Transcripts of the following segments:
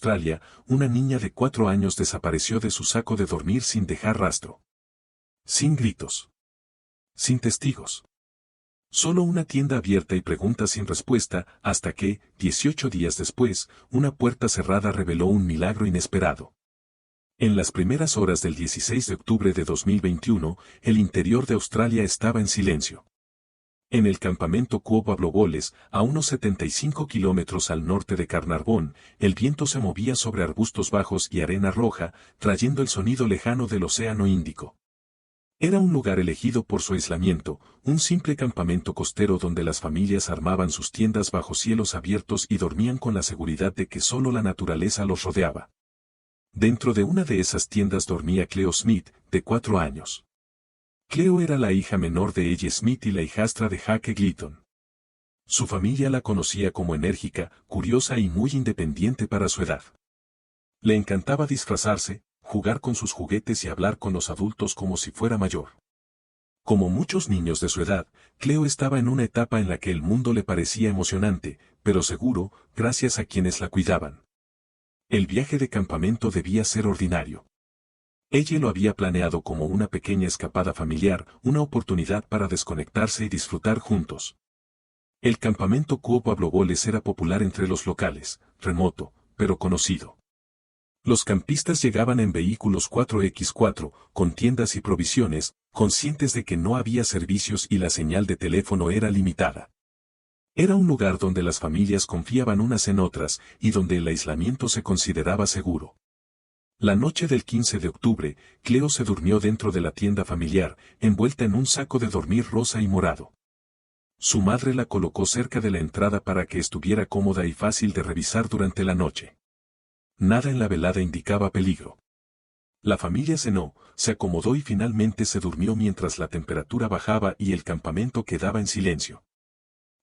Australia, una niña de 4 años desapareció de su saco de dormir sin dejar rastro. Sin gritos. Sin testigos. Solo una tienda abierta y preguntas sin respuesta, hasta que, 18 días después, una puerta cerrada reveló un milagro inesperado. En las primeras horas del 16 de octubre de 2021, el interior de Australia estaba en silencio. En el campamento Quo Pablogoles, a unos 75 kilómetros al norte de Carnarvon, el viento se movía sobre arbustos bajos y arena roja, trayendo el sonido lejano del Océano Índico. Era un lugar elegido por su aislamiento, un simple campamento costero donde las familias armaban sus tiendas bajo cielos abiertos y dormían con la seguridad de que solo la naturaleza los rodeaba. Dentro de una de esas tiendas dormía Cleo Smith, de 4 años. Cleo era la hija menor de Elle Smith y la hijastra de Jake Gleaton. Su familia la conocía como enérgica, curiosa y muy independiente para su edad. Le encantaba disfrazarse, jugar con sus juguetes y hablar con los adultos como si fuera mayor. Como muchos niños de su edad, Cleo estaba en una etapa en la que el mundo le parecía emocionante, pero seguro, gracias a quienes la cuidaban. El viaje de campamento debía ser ordinario. Ella lo había planeado como una pequeña escapada familiar, una oportunidad para desconectarse y disfrutar juntos. El campamento Quo Pablogoles era popular entre los locales, remoto, pero conocido. Los campistas llegaban en vehículos 4x4, con tiendas y provisiones, conscientes de que no había servicios y la señal de teléfono era limitada. Era un lugar donde las familias confiaban unas en otras y donde el aislamiento se consideraba seguro. La noche del 15 de octubre, Cleo se durmió dentro de la tienda familiar, envuelta en un saco de dormir rosa y morado. Su madre la colocó cerca de la entrada para que estuviera cómoda y fácil de revisar durante la noche. Nada en la velada indicaba peligro. La familia cenó, se acomodó y finalmente se durmió mientras la temperatura bajaba y el campamento quedaba en silencio.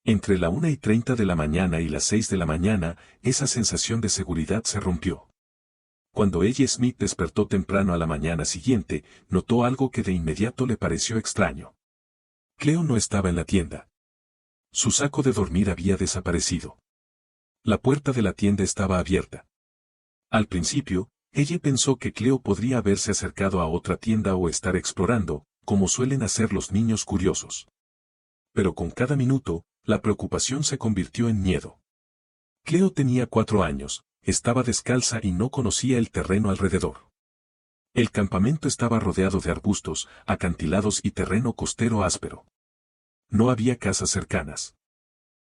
Entre la 1:30 de la mañana y las 6 de la mañana, esa sensación de seguridad se rompió. Cuando Elle Smith despertó temprano a la mañana siguiente, notó algo que de inmediato le pareció extraño. Cleo no estaba en la tienda. Su saco de dormir había desaparecido. La puerta de la tienda estaba abierta. Al principio, ella pensó que Cleo podría haberse acercado a otra tienda o estar explorando, como suelen hacer los niños curiosos. Pero con cada minuto, la preocupación se convirtió en miedo. Cleo tenía 4 años, estaba descalza y no conocía el terreno alrededor. El campamento estaba rodeado de arbustos, acantilados y terreno costero áspero. No había casas cercanas.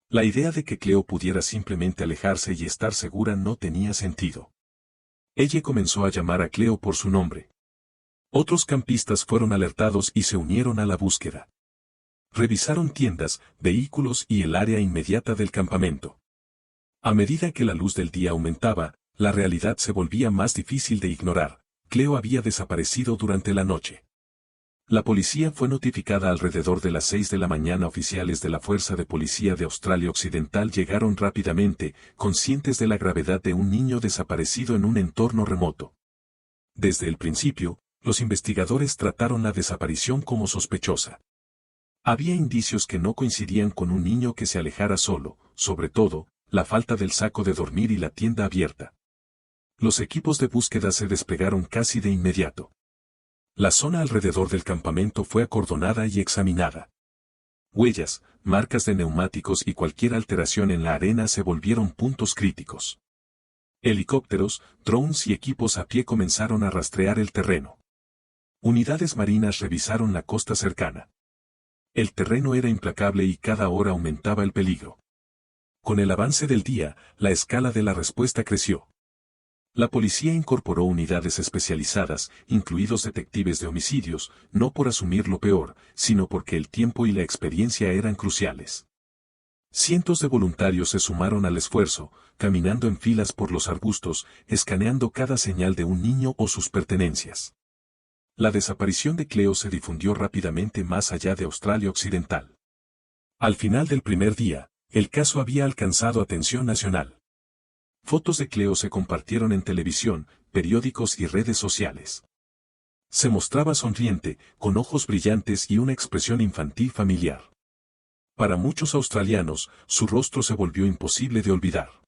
La idea de que Cleo pudiera simplemente alejarse y estar segura no tenía sentido. Ella comenzó a llamar a Cleo por su nombre. Otros campistas fueron alertados y se unieron a la búsqueda. Revisaron tiendas, vehículos y el área inmediata del campamento. A medida que la luz del día aumentaba, la realidad se volvía más difícil de ignorar. Cleo había desaparecido durante la noche. La policía fue notificada alrededor de las 6 de la mañana. Oficiales de la Fuerza de Policía de Australia Occidental llegaron rápidamente, conscientes de la gravedad de un niño desaparecido en un entorno remoto. Desde el principio, los investigadores trataron la desaparición como sospechosa. Había indicios que no coincidían con un niño que se alejara solo, sobre todo, la falta del saco de dormir y la tienda abierta. Los equipos de búsqueda se desplegaron casi de inmediato. La zona alrededor del campamento fue acordonada y examinada. Huellas, marcas de neumáticos y cualquier alteración en la arena se volvieron puntos críticos. Helicópteros, drones y equipos a pie comenzaron a rastrear el terreno. Unidades marinas revisaron la costa cercana. El terreno era implacable y cada hora aumentaba el peligro. Con el avance del día, la escala de la respuesta creció. La policía incorporó unidades especializadas, incluidos detectives de homicidios, no por asumir lo peor, sino porque el tiempo y la experiencia eran cruciales. Cientos de voluntarios se sumaron al esfuerzo, caminando en filas por los arbustos, escaneando cada señal de un niño o sus pertenencias. La desaparición de Cleo se difundió rápidamente más allá de Australia Occidental. Al final del primer día, el caso había alcanzado atención nacional. Fotos de Cleo se compartieron en televisión, periódicos y redes sociales. Se mostraba sonriente, con ojos brillantes y una expresión infantil familiar. Para muchos australianos, su rostro se volvió imposible de olvidar.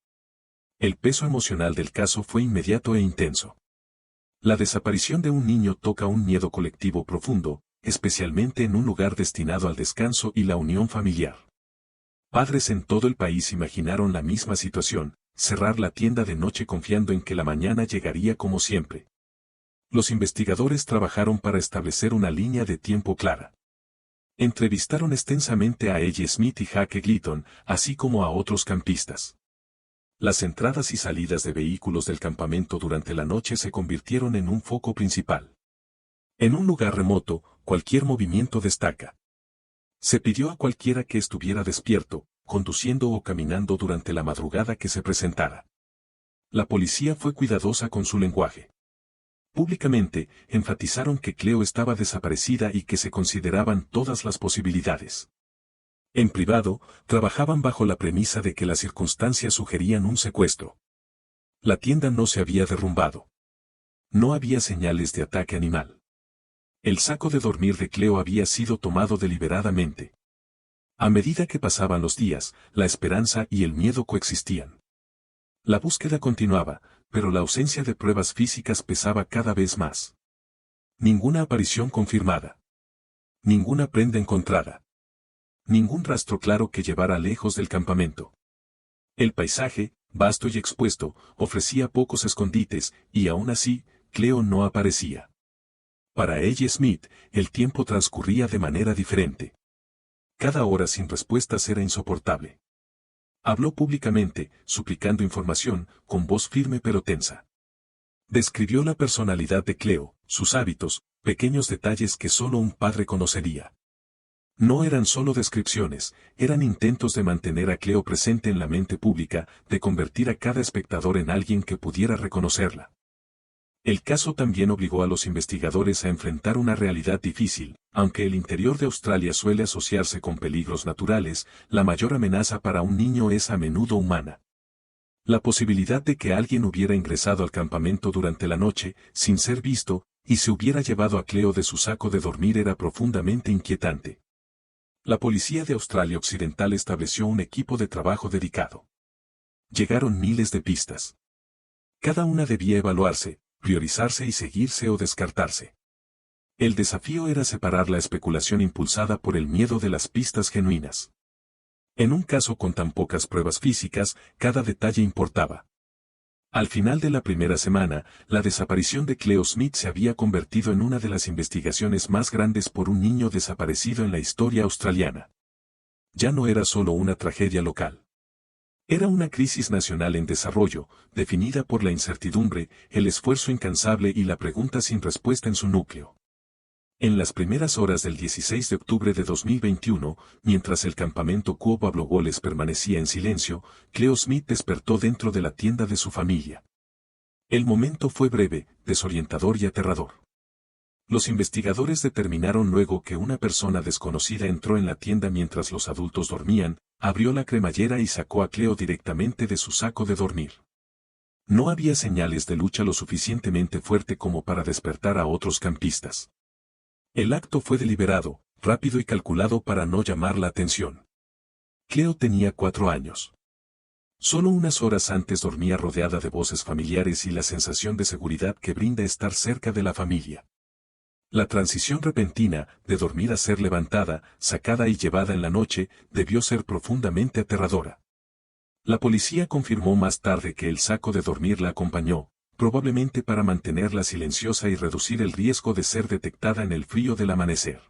El peso emocional del caso fue inmediato e intenso. La desaparición de un niño toca un miedo colectivo profundo, especialmente en un lugar destinado al descanso y la unión familiar. Padres en todo el país imaginaron la misma situación, cerrar la tienda de noche confiando en que la mañana llegaría como siempre. Los investigadores trabajaron para establecer una línea de tiempo clara. Entrevistaron extensamente a Elle Smith y Jake Gleaton, así como a otros campistas. Las entradas y salidas de vehículos del campamento durante la noche se convirtieron en un foco principal. En un lugar remoto, cualquier movimiento destaca. Se pidió a cualquiera que estuviera despierto, conduciendo o caminando durante la madrugada que se presentara. La policía fue cuidadosa con su lenguaje. Públicamente, enfatizaron que Cleo estaba desaparecida y que se consideraban todas las posibilidades. En privado, trabajaban bajo la premisa de que las circunstancias sugerían un secuestro. La tienda no se había derrumbado. No había señales de ataque animal. El saco de dormir de Cleo había sido tomado deliberadamente. A medida que pasaban los días, la esperanza y el miedo coexistían. La búsqueda continuaba, pero la ausencia de pruebas físicas pesaba cada vez más. Ninguna aparición confirmada. Ninguna prenda encontrada. Ningún rastro claro que llevara lejos del campamento. El paisaje, vasto y expuesto, ofrecía pocos escondites, y aún así, Cleo no aparecía. Para Elle Smith, el tiempo transcurría de manera diferente. Cada hora sin respuestas era insoportable. Habló públicamente, suplicando información, con voz firme pero tensa. Describió la personalidad de Cleo, sus hábitos, pequeños detalles que solo un padre conocería. No eran solo descripciones, eran intentos de mantener a Cleo presente en la mente pública, de convertir a cada espectador en alguien que pudiera reconocerla. El caso también obligó a los investigadores a enfrentar una realidad difícil. Aunque el interior de Australia suele asociarse con peligros naturales, la mayor amenaza para un niño es a menudo humana. La posibilidad de que alguien hubiera ingresado al campamento durante la noche, sin ser visto, y se hubiera llevado a Cleo de su saco de dormir era profundamente inquietante. La policía de Australia Occidental estableció un equipo de trabajo dedicado. Llegaron miles de pistas. Cada una debía evaluarse, priorizarse y seguirse o descartarse. El desafío era separar la especulación impulsada por el miedo de las pistas genuinas. En un caso con tan pocas pruebas físicas, cada detalle importaba. Al final de la primera semana, la desaparición de Cleo Smith se había convertido en una de las investigaciones más grandes por un niño desaparecido en la historia australiana. Ya no era solo una tragedia local. Era una crisis nacional en desarrollo, definida por la incertidumbre, el esfuerzo incansable y la pregunta sin respuesta en su núcleo. En las primeras horas del 16 de octubre de 2021, mientras el campamento Quo Pablo Goles permanecía en silencio, Cleo Smith despertó dentro de la tienda de su familia. El momento fue breve, desorientador y aterrador. Los investigadores determinaron luego que una persona desconocida entró en la tienda mientras los adultos dormían, abrió la cremallera y sacó a Cleo directamente de su saco de dormir. No había señales de lucha lo suficientemente fuerte como para despertar a otros campistas. El acto fue deliberado, rápido y calculado para no llamar la atención. Cleo tenía 4 años. Solo unas horas antes dormía rodeada de voces familiares y la sensación de seguridad que brinda estar cerca de la familia. La transición repentina, de dormir a ser levantada, sacada y llevada en la noche, debió ser profundamente aterradora. La policía confirmó más tarde que el saco de dormir la acompañó, probablemente para mantenerla silenciosa y reducir el riesgo de ser detectada en el frío del amanecer.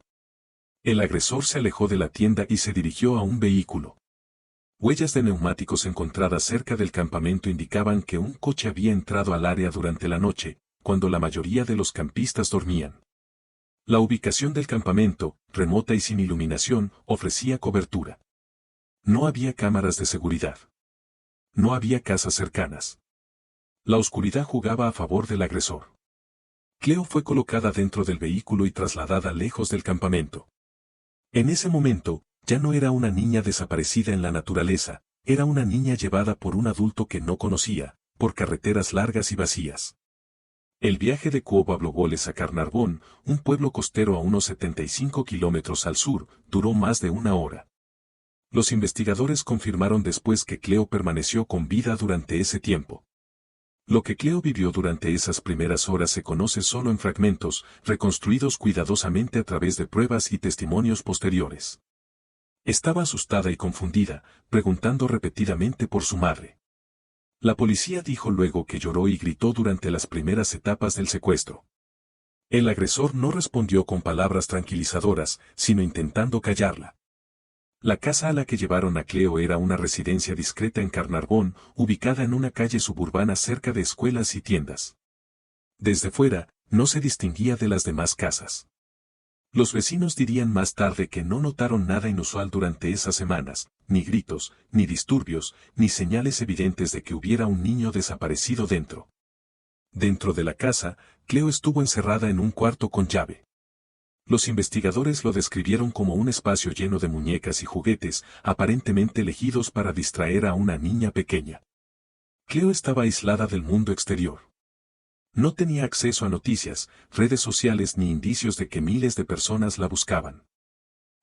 El agresor se alejó de la tienda y se dirigió a un vehículo. Huellas de neumáticos encontradas cerca del campamento indicaban que un coche había entrado al área durante la noche, cuando la mayoría de los campistas dormían. La ubicación del campamento, remota y sin iluminación, ofrecía cobertura. No había cámaras de seguridad. No había casas cercanas. La oscuridad jugaba a favor del agresor. Cleo fue colocada dentro del vehículo y trasladada lejos del campamento. En ese momento, ya no era una niña desaparecida en la naturaleza, era una niña llevada por un adulto que no conocía, por carreteras largas y vacías. El viaje de Quo Pablo Goles a Carnarvon, un pueblo costero a unos 75 kilómetros al sur, duró más de 1 hora. Los investigadores confirmaron después que Cleo permaneció con vida durante ese tiempo. Lo que Cleo vivió durante esas primeras horas se conoce solo en fragmentos, reconstruidos cuidadosamente a través de pruebas y testimonios posteriores. Estaba asustada y confundida, preguntando repetidamente por su madre. La policía dijo luego que lloró y gritó durante las primeras etapas del secuestro. El agresor no respondió con palabras tranquilizadoras, sino intentando callarla. La casa a la que llevaron a Cleo era una residencia discreta en Carnarvon, ubicada en una calle suburbana cerca de escuelas y tiendas. Desde fuera, no se distinguía de las demás casas. Los vecinos dirían más tarde que no notaron nada inusual durante esas semanas, ni gritos, ni disturbios, ni señales evidentes de que hubiera un niño desaparecido dentro. Dentro de la casa, Cleo estuvo encerrada en un cuarto con llave. Los investigadores lo describieron como un espacio lleno de muñecas y juguetes, aparentemente elegidos para distraer a una niña pequeña. Cleo estaba aislada del mundo exterior. No tenía acceso a noticias, redes sociales ni indicios de que miles de personas la buscaban.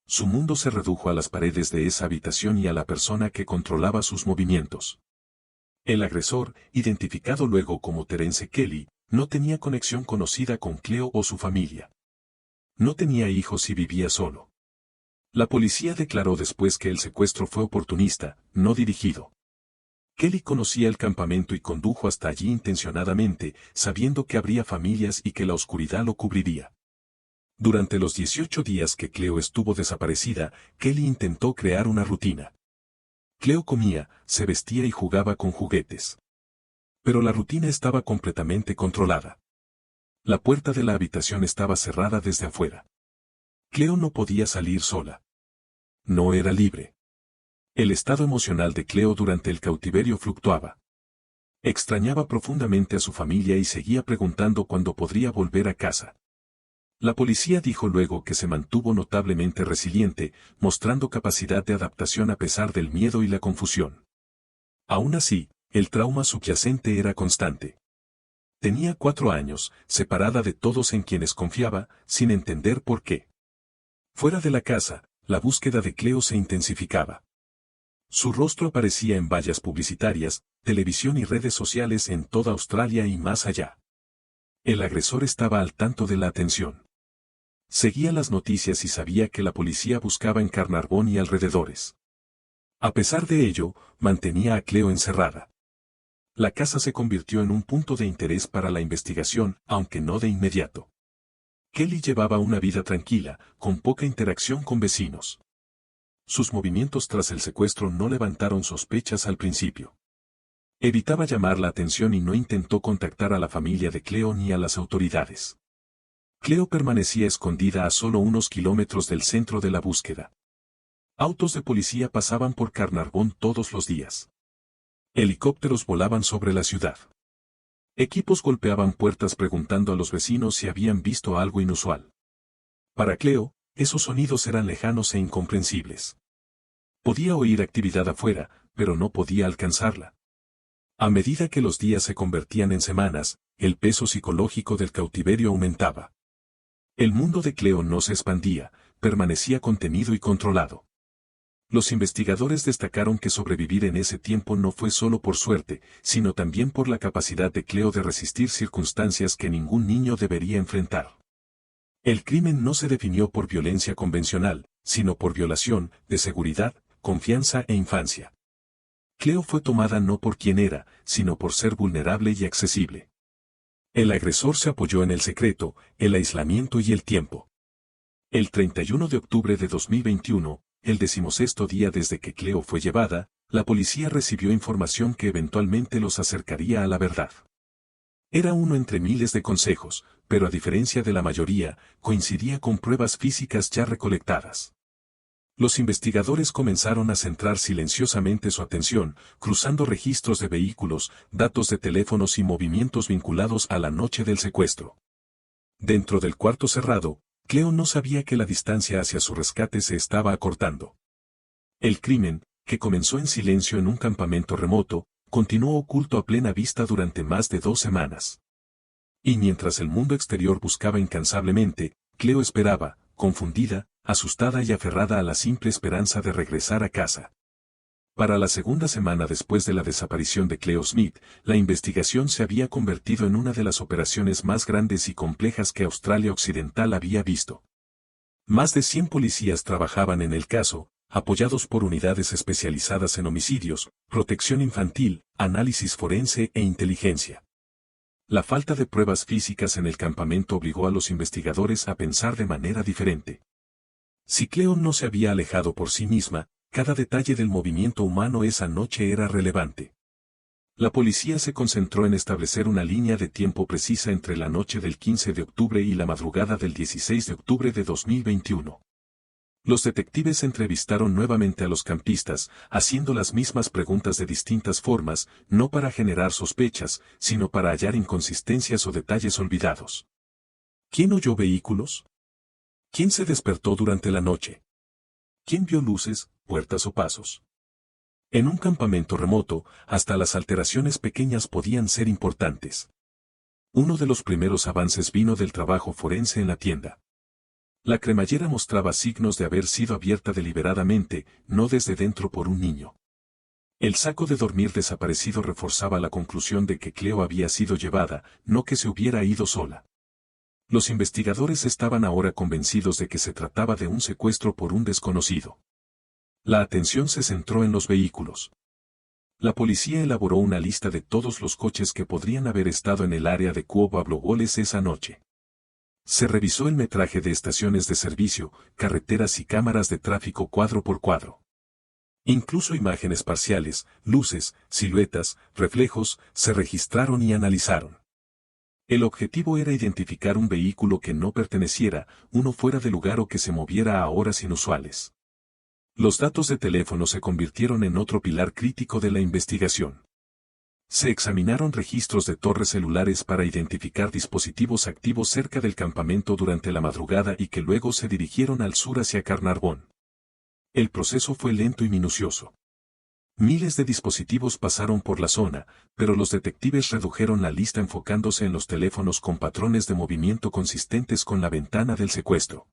Su mundo se redujo a las paredes de esa habitación y a la persona que controlaba sus movimientos. El agresor, identificado luego como Terence Kelly, no tenía conexión conocida con Cleo o su familia. No tenía hijos y vivía solo. La policía declaró después que el secuestro fue oportunista, no dirigido. Kelly conocía el campamento y condujo hasta allí intencionadamente, sabiendo que habría familias y que la oscuridad lo cubriría. Durante los 18 días que Cleo estuvo desaparecida, Kelly intentó crear una rutina. Cleo comía, se vestía y jugaba con juguetes. Pero la rutina estaba completamente controlada. La puerta de la habitación estaba cerrada desde afuera. Cleo no podía salir sola. No era libre. El estado emocional de Cleo durante el cautiverio fluctuaba. Extrañaba profundamente a su familia y seguía preguntando cuándo podría volver a casa. La policía dijo luego que se mantuvo notablemente resiliente, mostrando capacidad de adaptación a pesar del miedo y la confusión. Aún así, el trauma subyacente era constante. Tenía 4 años, separada de todos en quienes confiaba, sin entender por qué. Fuera de la casa, la búsqueda de Cleo se intensificaba. Su rostro aparecía en vallas publicitarias, televisión y redes sociales en toda Australia y más allá. El agresor estaba al tanto de la atención. Seguía las noticias y sabía que la policía buscaba en Carnarvon y alrededores. A pesar de ello, mantenía a Cleo encerrada. La casa se convirtió en un punto de interés para la investigación, aunque no de inmediato. Kelly llevaba una vida tranquila, con poca interacción con vecinos. Sus movimientos tras el secuestro no levantaron sospechas al principio. Evitaba llamar la atención y no intentó contactar a la familia de Cleo ni a las autoridades. Cleo permanecía escondida a solo unos kilómetros del centro de la búsqueda. Autos de policía pasaban por Carnarvon todos los días. Helicópteros volaban sobre la ciudad. Equipos golpeaban puertas preguntando a los vecinos si habían visto algo inusual. Para Cleo, esos sonidos eran lejanos e incomprensibles. Podía oír actividad afuera, pero no podía alcanzarla. A medida que los días se convertían en semanas, el peso psicológico del cautiverio aumentaba. El mundo de Cleo no se expandía, permanecía contenido y controlado. Los investigadores destacaron que sobrevivir en ese tiempo no fue solo por suerte, sino también por la capacidad de Cleo de resistir circunstancias que ningún niño debería enfrentar. El crimen no se definió por violencia convencional, sino por violación, de seguridad, confianza e infancia. Cleo fue tomada no por quien era, sino por ser vulnerable y accesible. El agresor se apoyó en el secreto, el aislamiento y el tiempo. El 31 de octubre de 2021, el 16º día desde que Cleo fue llevada, la policía recibió información que eventualmente los acercaría a la verdad. Era uno entre miles de consejos, pero a diferencia de la mayoría, coincidía con pruebas físicas ya recolectadas. Los investigadores comenzaron a centrar silenciosamente su atención, cruzando registros de vehículos, datos de teléfonos y movimientos vinculados a la noche del secuestro. Dentro del cuarto cerrado, Cleo no sabía que la distancia hacia su rescate se estaba acortando. El crimen, que comenzó en silencio en un campamento remoto, continuó oculto a plena vista durante más de 2 semanas. Y mientras el mundo exterior buscaba incansablemente, Cleo esperaba, confundida, asustada y aferrada a la simple esperanza de regresar a casa. Para la segunda semana después de la desaparición de Cleo Smith, la investigación se había convertido en una de las operaciones más grandes y complejas que Australia Occidental había visto. Más de 100 policías trabajaban en el caso, apoyados por unidades especializadas en homicidios, protección infantil, análisis forense e inteligencia. La falta de pruebas físicas en el campamento obligó a los investigadores a pensar de manera diferente. Si Cleo no se había alejado por sí misma, cada detalle del movimiento humano esa noche era relevante. La policía se concentró en establecer una línea de tiempo precisa entre la noche del 15 de octubre y la madrugada del 16 de octubre de 2021. Los detectives entrevistaron nuevamente a los campistas, haciendo las mismas preguntas de distintas formas, no para generar sospechas, sino para hallar inconsistencias o detalles olvidados. ¿Quién oyó vehículos? ¿Quién se despertó durante la noche? ¿Quién vio luces, puertas o pasos? En un campamento remoto, hasta las alteraciones pequeñas podían ser importantes. Uno de los primeros avances vino del trabajo forense en la tienda. La cremallera mostraba signos de haber sido abierta deliberadamente, no desde dentro por un niño. El saco de dormir desaparecido reforzaba la conclusión de que Cleo había sido llevada, no que se hubiera ido sola. Los investigadores estaban ahora convencidos de que se trataba de un secuestro por un desconocido. La atención se centró en los vehículos. La policía elaboró una lista de todos los coches que podrían haber estado en el área de Quo-Bablogoles esa noche. Se revisó el metraje de estaciones de servicio, carreteras y cámaras de tráfico cuadro por cuadro. Incluso imágenes parciales, luces, siluetas, reflejos, se registraron y analizaron. El objetivo era identificar un vehículo que no perteneciera, uno fuera de lugar o que se moviera a horas inusuales. Los datos de teléfono se convirtieron en otro pilar crítico de la investigación. Se examinaron registros de torres celulares para identificar dispositivos activos cerca del campamento durante la madrugada y que luego se dirigieron al sur hacia Carnarvon. El proceso fue lento y minucioso. Miles de dispositivos pasaron por la zona, pero los detectives redujeron la lista enfocándose en los teléfonos con patrones de movimiento consistentes con la ventana del secuestro.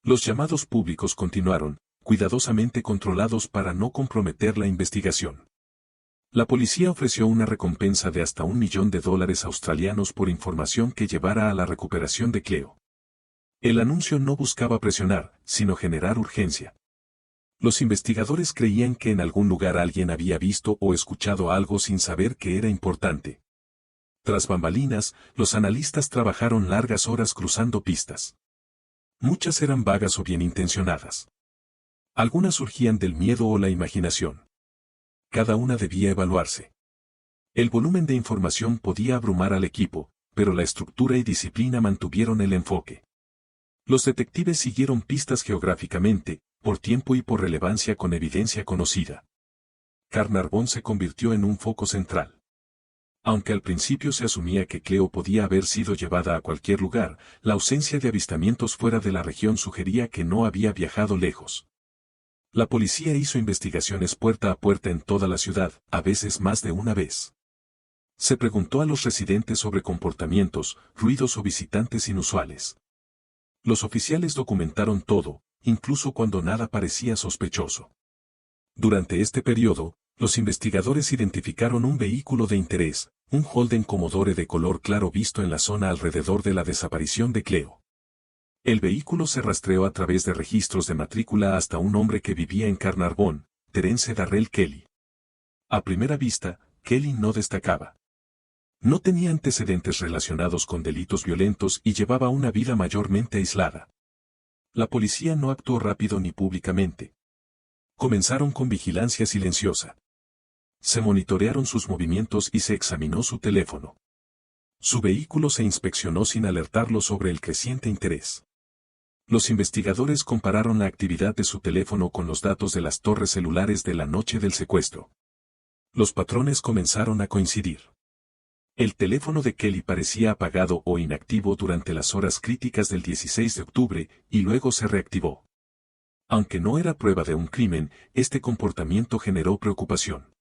Los llamados públicos continuaron, cuidadosamente controlados para no comprometer la investigación. La policía ofreció una recompensa de hasta $1 millón australianos por información que llevara a la recuperación de Cleo. El anuncio no buscaba presionar, sino generar urgencia. Los investigadores creían que en algún lugar alguien había visto o escuchado algo sin saber que era importante. Tras bambalinas, los analistas trabajaron largas horas cruzando pistas. Muchas eran vagas o bien intencionadas. Algunas surgían del miedo o la imaginación. Cada una debía evaluarse. El volumen de información podía abrumar al equipo, pero la estructura y disciplina mantuvieron el enfoque. Los detectives siguieron pistas geográficamente, por tiempo y por relevancia con evidencia conocida. Carnarvon se convirtió en un foco central. Aunque al principio se asumía que Cleo podía haber sido llevada a cualquier lugar, la ausencia de avistamientos fuera de la región sugería que no había viajado lejos. La policía hizo investigaciones puerta a puerta en toda la ciudad, a veces más de una vez. Se preguntó a los residentes sobre comportamientos, ruidos o visitantes inusuales. Los oficiales documentaron todo, incluso cuando nada parecía sospechoso. Durante este periodo, los investigadores identificaron un vehículo de interés, un Holden Commodore de color claro visto en la zona alrededor de la desaparición de Cleo. El vehículo se rastreó a través de registros de matrícula hasta un hombre que vivía en Carnarvon, Terence Darrell Kelly. A primera vista, Kelly no destacaba. No tenía antecedentes relacionados con delitos violentos y llevaba una vida mayormente aislada. La policía no actuó rápido ni públicamente. Comenzaron con vigilancia silenciosa. Se monitorearon sus movimientos y se examinó su teléfono. Su vehículo se inspeccionó sin alertarlo sobre el creciente interés. Los investigadores compararon la actividad de su teléfono con los datos de las torres celulares de la noche del secuestro. Los patrones comenzaron a coincidir. El teléfono de Kelly parecía apagado o inactivo durante las horas críticas del 16 de octubre y luego se reactivó. Aunque no era prueba de un crimen, este comportamiento generó preocupación.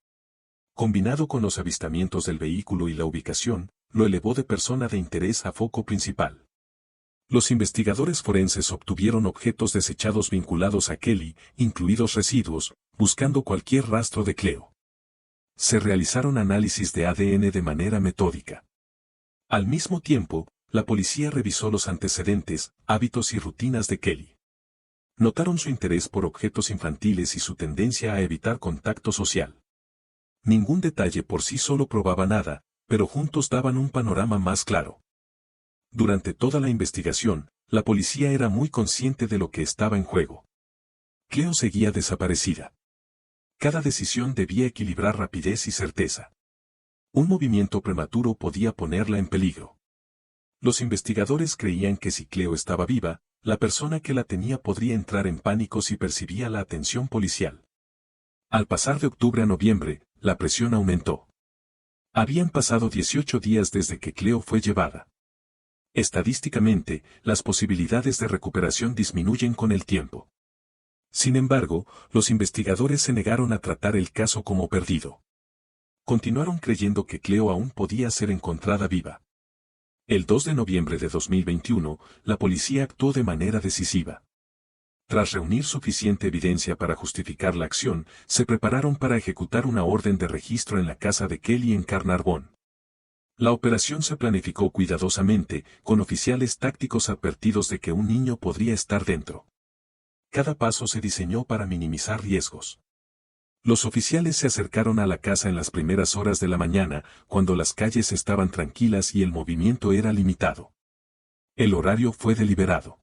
Combinado con los avistamientos del vehículo y la ubicación, lo elevó de persona de interés a foco principal. Los investigadores forenses obtuvieron objetos desechados vinculados a Kelly, incluidos residuos, buscando cualquier rastro de Cleo. Se realizaron análisis de ADN de manera metódica. Al mismo tiempo, la policía revisó los antecedentes, hábitos y rutinas de Kelly. Notaron su interés por objetos infantiles y su tendencia a evitar contacto social. Ningún detalle por sí solo probaba nada, pero juntos daban un panorama más claro. Durante toda la investigación, la policía era muy consciente de lo que estaba en juego. Cleo seguía desaparecida. Cada decisión debía equilibrar rapidez y certeza. Un movimiento prematuro podía ponerla en peligro. Los investigadores creían que si Cleo estaba viva, la persona que la tenía podría entrar en pánico si percibía la atención policial. Al pasar de octubre a noviembre, la presión aumentó. Habían pasado 18 días desde que Cleo fue llevada. Estadísticamente, las posibilidades de recuperación disminuyen con el tiempo. Sin embargo, los investigadores se negaron a tratar el caso como perdido. Continuaron creyendo que Cleo aún podía ser encontrada viva. El 2 de noviembre de 2021, la policía actuó de manera decisiva. Tras reunir suficiente evidencia para justificar la acción, se prepararon para ejecutar una orden de registro en la casa de Kelly en Carnarvon. La operación se planificó cuidadosamente, con oficiales tácticos advertidos de que un niño podría estar dentro. Cada paso se diseñó para minimizar riesgos. Los oficiales se acercaron a la casa en las primeras horas de la mañana, cuando las calles estaban tranquilas y el movimiento era limitado. El horario fue deliberado.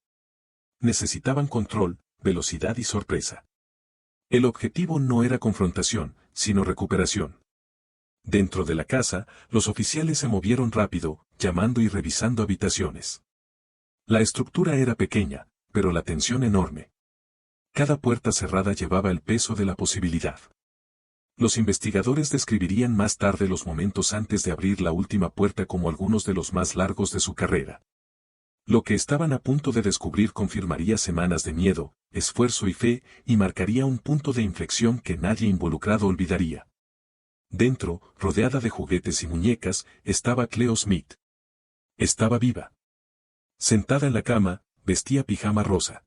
Necesitaban control, velocidad y sorpresa. El objetivo no era confrontación, sino recuperación. Dentro de la casa, los oficiales se movieron rápido, llamando y revisando habitaciones. La estructura era pequeña, pero la tensión enorme. Cada puerta cerrada llevaba el peso de la posibilidad. Los investigadores describirían más tarde los momentos antes de abrir la última puerta como algunos de los más largos de su carrera. Lo que estaban a punto de descubrir confirmaría semanas de miedo, esfuerzo y fe, y marcaría un punto de inflexión que nadie involucrado olvidaría. Dentro, rodeada de juguetes y muñecas, estaba Cleo Smith. Estaba viva. Sentada en la cama, vestía pijama rosa.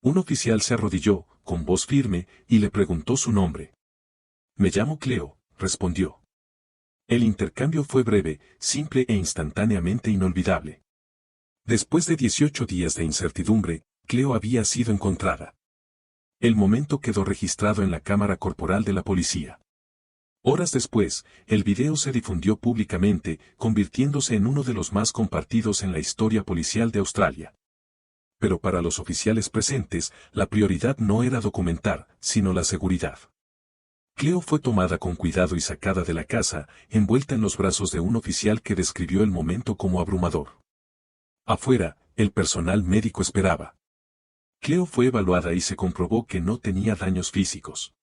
Un oficial se arrodilló, con voz firme, y le preguntó su nombre. «Me llamo Cleo», respondió. El intercambio fue breve, simple e instantáneamente inolvidable. Después de 18 días de incertidumbre, Cleo había sido encontrada. El momento quedó registrado en la cámara corporal de la policía. Horas después, el video se difundió públicamente, convirtiéndose en uno de los más compartidos en la historia policial de Australia. Pero para los oficiales presentes, la prioridad no era documentar, sino la seguridad. Cleo fue tomada con cuidado y sacada de la casa, envuelta en los brazos de un oficial que describió el momento como abrumador. Afuera, el personal médico esperaba. Cleo fue evaluada y se comprobó que no tenía daños físicos.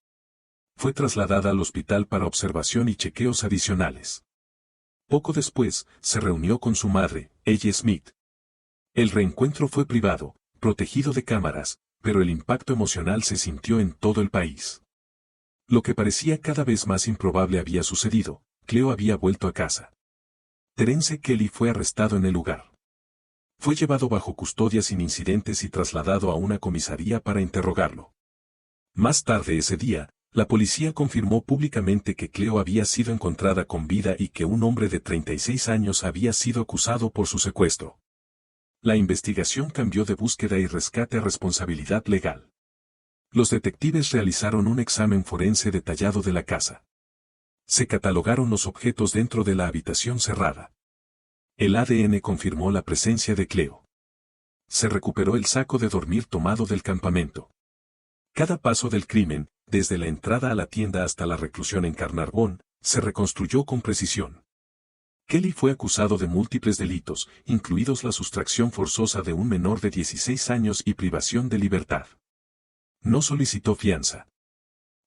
Fue trasladada al hospital para observación y chequeos adicionales. Poco después, se reunió con su madre, Elle Smith. El reencuentro fue privado, protegido de cámaras, pero el impacto emocional se sintió en todo el país. Lo que parecía cada vez más improbable había sucedido, Cleo había vuelto a casa. Terence Kelly fue arrestado en el lugar. Fue llevado bajo custodia sin incidentes y trasladado a una comisaría para interrogarlo. Más tarde ese día, la policía confirmó públicamente que Cleo había sido encontrada con vida y que un hombre de 36 años había sido acusado por su secuestro. La investigación cambió de búsqueda y rescate a responsabilidad legal. Los detectives realizaron un examen forense detallado de la casa. Se catalogaron los objetos dentro de la habitación cerrada. El ADN confirmó la presencia de Cleo. Se recuperó el saco de dormir tomado del campamento. Cada paso del crimen, desde la entrada a la tienda hasta la reclusión en Carnarvon, se reconstruyó con precisión. Kelly fue acusado de múltiples delitos, incluidos la sustracción forzosa de un menor de 16 años y privación de libertad. No solicitó fianza.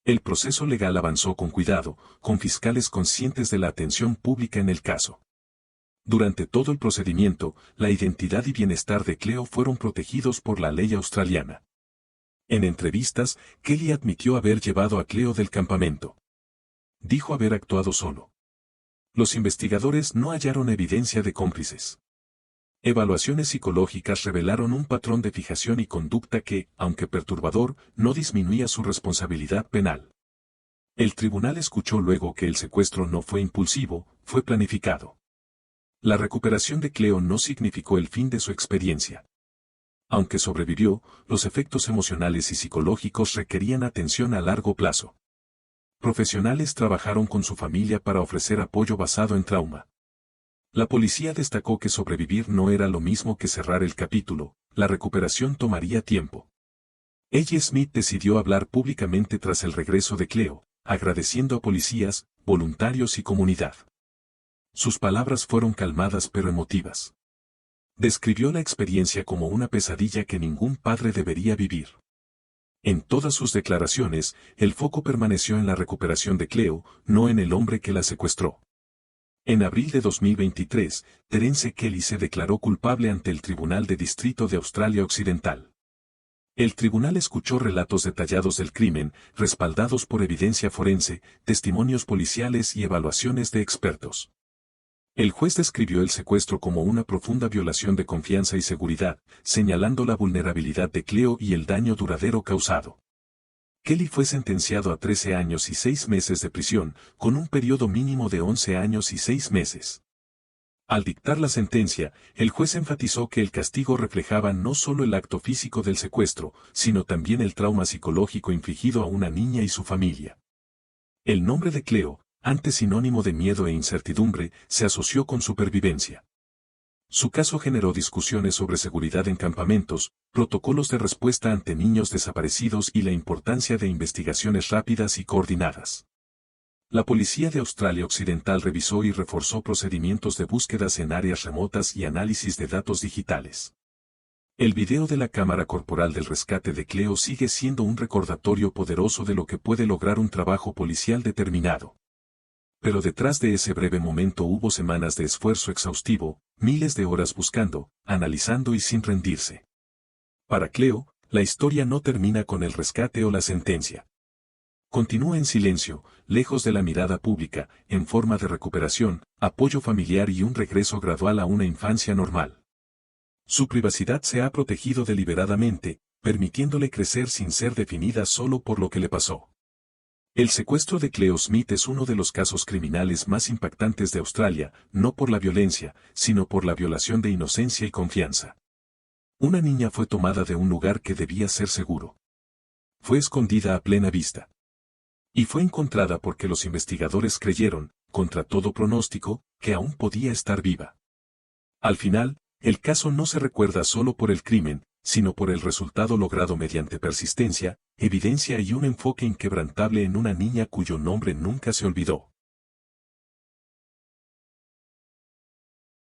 El proceso legal avanzó con cuidado, con fiscales conscientes de la atención pública en el caso. Durante todo el procedimiento, la identidad y bienestar de Cleo fueron protegidos por la ley australiana. En entrevistas, Kelly admitió haber llevado a Cleo del campamento. Dijo haber actuado solo. Los investigadores no hallaron evidencia de cómplices. Evaluaciones psicológicas revelaron un patrón de fijación y conducta que, aunque perturbador, no disminuía su responsabilidad penal. El tribunal escuchó luego que el secuestro no fue impulsivo, fue planificado. La recuperación de Cleo no significó el fin de su experiencia. Aunque sobrevivió, los efectos emocionales y psicológicos requerían atención a largo plazo. Profesionales trabajaron con su familia para ofrecer apoyo basado en trauma. La policía destacó que sobrevivir no era lo mismo que cerrar el capítulo, la recuperación tomaría tiempo. Ella Smith decidió hablar públicamente tras el regreso de Cleo, agradeciendo a policías, voluntarios y comunidad. Sus palabras fueron calmadas pero emotivas. Describió la experiencia como una pesadilla que ningún padre debería vivir. En todas sus declaraciones, el foco permaneció en la recuperación de Cleo, no en el hombre que la secuestró. En abril de 2023, Terence Kelly se declaró culpable ante el Tribunal de Distrito de Australia Occidental. El tribunal escuchó relatos detallados del crimen, respaldados por evidencia forense, testimonios policiales y evaluaciones de expertos. El juez describió el secuestro como una profunda violación de confianza y seguridad, señalando la vulnerabilidad de Cleo y el daño duradero causado. Kelly fue sentenciado a 13 años y 6 meses de prisión, con un periodo mínimo de 11 años y 6 meses. Al dictar la sentencia, el juez enfatizó que el castigo reflejaba no solo el acto físico del secuestro, sino también el trauma psicológico infligido a una niña y su familia. El nombre de Cleo, antes sinónimo de miedo e incertidumbre, se asoció con supervivencia. Su caso generó discusiones sobre seguridad en campamentos, protocolos de respuesta ante niños desaparecidos y la importancia de investigaciones rápidas y coordinadas. La Policía de Australia Occidental revisó y reforzó procedimientos de búsquedas en áreas remotas y análisis de datos digitales. El video de la cámara corporal del rescate de Cleo sigue siendo un recordatorio poderoso de lo que puede lograr un trabajo policial determinado. Pero detrás de ese breve momento hubo semanas de esfuerzo exhaustivo, miles de horas buscando, analizando y sin rendirse. Para Cleo, la historia no termina con el rescate o la sentencia. Continúa en silencio, lejos de la mirada pública, en forma de recuperación, apoyo familiar y un regreso gradual a una infancia normal. Su privacidad se ha protegido deliberadamente, permitiéndole crecer sin ser definida solo por lo que le pasó. El secuestro de Cleo Smith es uno de los casos criminales más impactantes de Australia, no por la violencia, sino por la violación de inocencia y confianza. Una niña fue tomada de un lugar que debía ser seguro. Fue escondida a plena vista. Y fue encontrada porque los investigadores creyeron, contra todo pronóstico, que aún podía estar viva. Al final, el caso no se recuerda solo por el crimen, sino por el resultado logrado mediante persistencia, evidencia y un enfoque inquebrantable en una niña cuyo nombre nunca se olvidó.